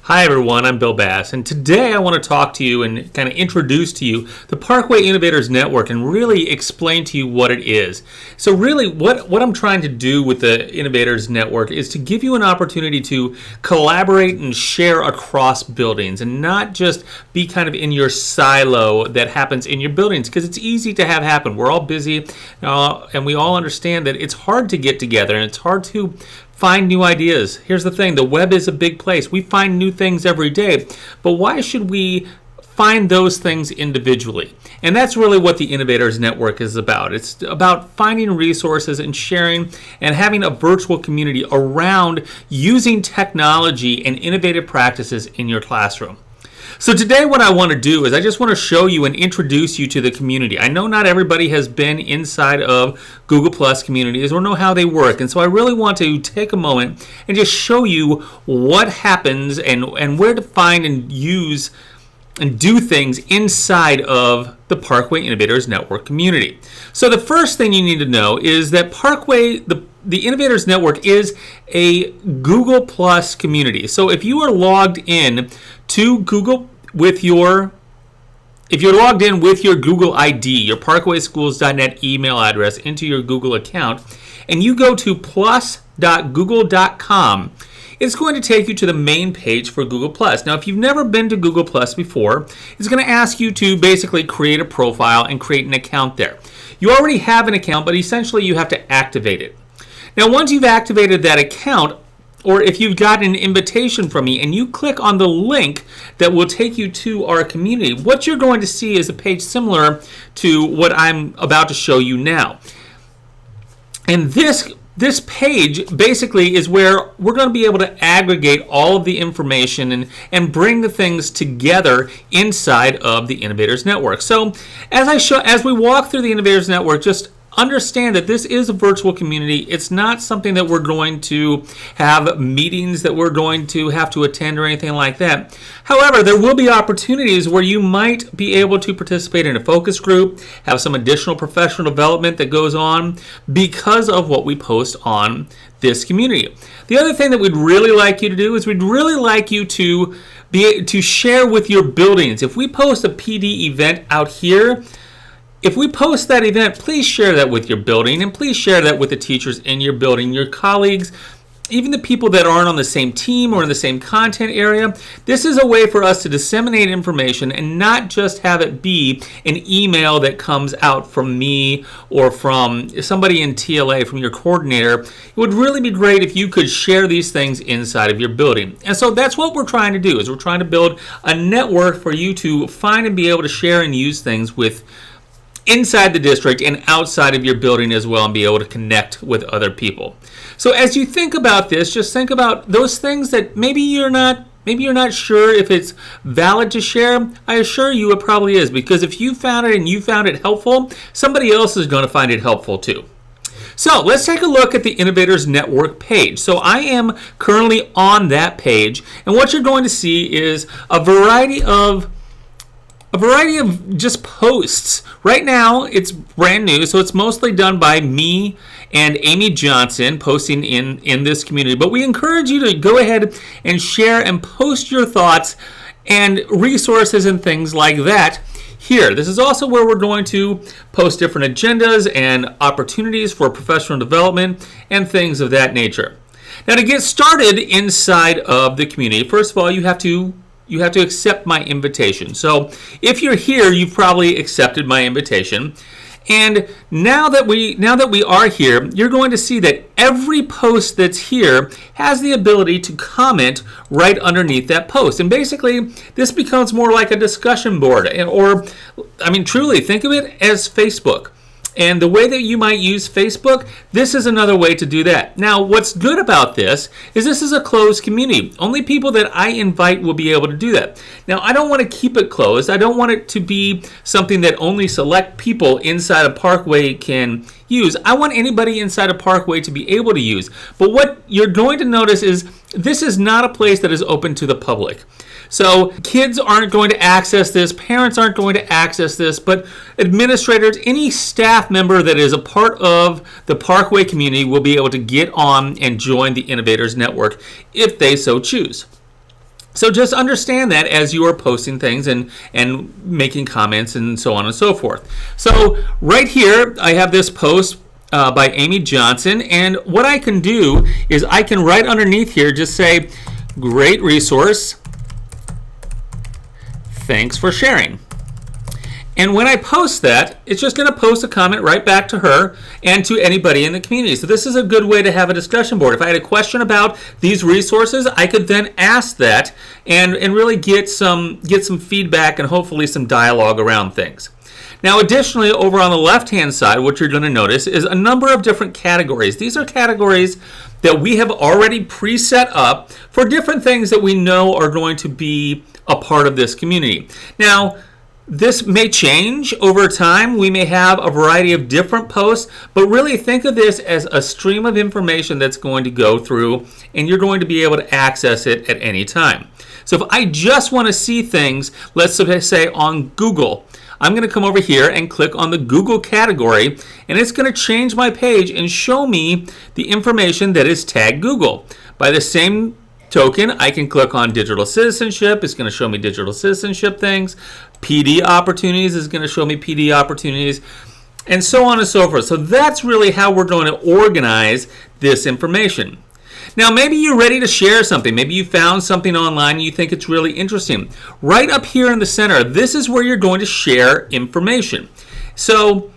Hi everyone, I'm Bill Bass, and today I want to talk to you and kind of introduce to you the Parkway Innovators Network and really explain to you what it is. So really what I'm trying to do with the Innovators Network is to give you an opportunity to collaborate and share across buildings and not just be kind of in your silo that happens in your buildings, because it's easy to have happen. We're all busy and we all understand that it's hard to get together and it's hard to find new ideas. Here's the thing, the web is a big place. We find new things every day, but why should we find those things individually? And that's really what the Innovators Network is about. It's about finding resources and sharing and having a virtual community around using technology and innovative practices in your classroom. So today what I want to do is I just want to show you and introduce you to the community. I know not everybody has been inside of Google Plus communities or know how they work, and so I really want to take a moment and just show you what happens and where to find and use and do things inside of the Parkway Innovators Network community. So the first thing you need to know is that Parkway, the Innovators Network, is a Google Plus community. So if you are logged in to Google if you're logged in with your Google ID, your parkwayschools.net email address into your Google account, and you go to plus.google.com, it's going to take you to the main page for Google Plus. Now, if you've never been to Google Plus before, it's going to ask you to basically create a profile and create an account there. You already have an account, but essentially you have to activate it. Now, once you've activated that account, or if you've got an invitation from me and you click on the link that will take you to our community, what you're going to see is a page similar to what I'm about to show you now. And this page basically is where we're going to be able to aggregate all of the information and bring the things together inside of the Innovators Network. So as we walk through the Innovators Network, just understand that this is a virtual community. It's not something that we're going to have meetings that we're going to have to attend or anything like that. However, there will be opportunities where you might be able to participate in a focus group, have some additional professional development that goes on because of what we post on this community. The other thing that we'd really like you to do is we'd really like you to share with your buildings. If we post a PD event out here, if we post that event, please share that with your building, and please share that with the teachers in your building, your colleagues, even the people that aren't on the same team or in the same content area. This is a way for us to disseminate information and not just have it be an email that comes out from me or from somebody in TLA, from your coordinator. It would really be great if you could share these things inside of your building. And so that's what we're trying to do, is we're trying to build a network for you to find and be able to share and use things with inside the district and outside of your building as well, and be able to connect with other people. So as you think about this, just think about those things that maybe you're not sure if it's valid to share. I assure you it probably is, because if you found it and you found it helpful, somebody else is going to find it helpful too. So let's take a look at the Innovators Network page. So I am currently on that page, and what you're going to see is a variety of just posts. Right now, it's brand new, so it's mostly done by me and Amy Johnson posting in this community. But we encourage you to go ahead and share and post your thoughts and resources and things like that here. This is also where we're going to post different agendas and opportunities for professional development and things of that nature. Now, to get started inside of the community, first of all, you have to accept my invitation. So if you're here, you've probably accepted my invitation. And now that we are here, you're going to see that every post that's here has the ability to comment right underneath that post. And basically, this becomes more like a discussion board, truly think of it as Facebook. And the way that you might use Facebook, this is another way to do that. Now, what's good about this is a closed community. Only people that I invite will be able to do that. Now, I don't want to keep it closed. I don't want it to be something that only select people inside of Parkway can use. I want anybody inside of Parkway to be able to use. But what you're going to notice is this is not a place that is open to the public. So kids aren't going to access this, parents aren't going to access this, but administrators, any staff member that is a part of the Parkway community will be able to get on and join the Innovators Network if they so choose. So just understand that as you are posting things and making comments and so on and so forth. So right here, I have this post by Amy Johnson, and what I can do is I can right underneath here just say, great resource, thanks for sharing. And when I post that, it's just going to post a comment right back to her and to anybody in the community. So this is a good way to have a discussion board. If I had a question about these resources, I could then ask that and really get some feedback and hopefully some dialogue around things. Now, additionally, over on the left-hand side, what you're going to notice is a number of different categories. These are categories that we have already preset up for different things that we know are going to be a part of this community. Now, this may change over time. We may have a variety of different posts, but really think of this as a stream of information that's going to go through, and you're going to be able to access it at any time. So if I just want to see things, let's say on Google, I'm going to come over here and click on the Google category, and it's going to change my page and show me the information that is tagged Google. By the same token, I can click on digital citizenship. It's going to show me digital citizenship things. PD opportunities is going to show me PD opportunities, and so on and so forth. So that's really how we're going to organize this information. Now, maybe you're ready to share something. Maybe you found something online and you think it's really interesting. Right up here in the center, this is where you're going to share information. So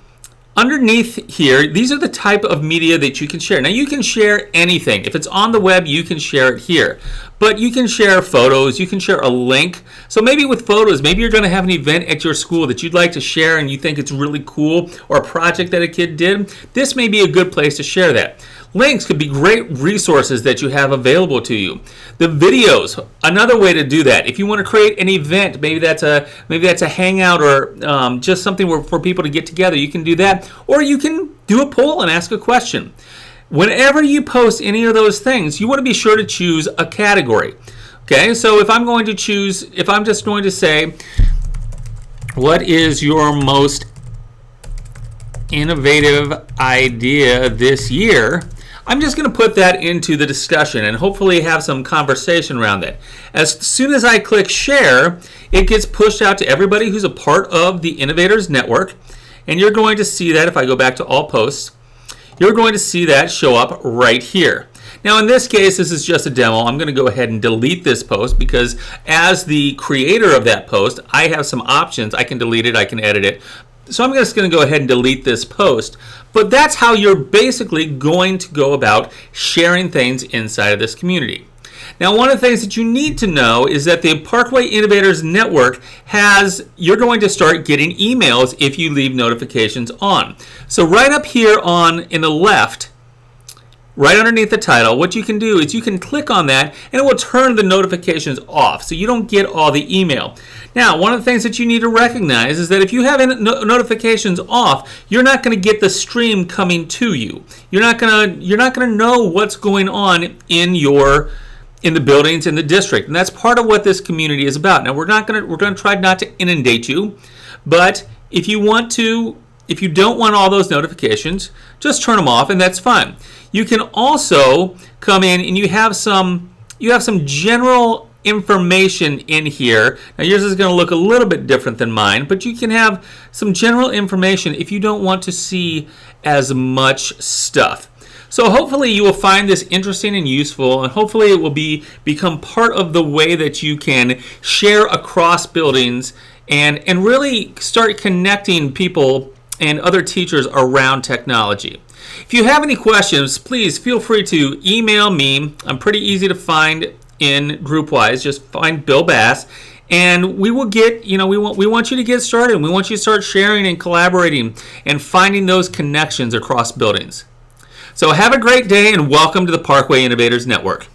underneath here, these are the type of media that you can share. Now, you can share anything. If it's on the web, you can share it here. But you can share photos, you can share a link. So maybe with photos, maybe you're going to have an event at your school that you'd like to share and you think it's really cool, or a project that a kid did. This may be a good place to share that. Links could be great resources that you have available to you. The videos, another way to do that. If you want to create an event, maybe that's a hangout or just something for people to get together, you can do that. Or you can do a poll and ask a question. Whenever you post any of those things, you want to be sure to choose a category. Okay, so if I'm just going to say, what is your most innovative idea this year? I'm just going to put that into the discussion and hopefully have some conversation around that. As soon as I click share, it gets pushed out to everybody who's a part of the Innovators Network. And you're going to see that if I go back to all posts, you're going to see that show up right here. Now, in this case, this is just a demo. I'm going to go ahead and delete this post because as the creator of that post, I have some options. I can delete it, I can edit it. So I'm just going to go ahead and delete this post. But that's how you're basically going to go about sharing things inside of this community. Now, one of the things that you need to know is that the Parkway Innovators Network you're going to start getting emails if you leave notifications on. So right up here in the left, right underneath the title, what you can do is you can click on that and it will turn the notifications off so you don't get all the email. Now, one of the things that you need to recognize is that if you have notifications off, you're not going to get the stream coming to you. You're not going to know what's going on in the buildings in the district. And that's part of what this community is about. Now, we're going to try not to inundate you, but if you don't want all those notifications, just turn them off and that's fine. You can also come in and you have some general information in here. Now, yours is going to look a little bit different than mine, but you can have some general information if you don't want to see as much stuff. So hopefully you will find this interesting and useful, and hopefully it will become part of the way that you can share across buildings and really start connecting people and other teachers around technology. If you have any questions, please feel free to email me. I'm pretty easy to find in GroupWise. Just find Bill Bass, and we will get, we want you to get started. We want you to start sharing and collaborating and finding those connections across buildings. So have a great day and welcome to the Parkway Innovators Network.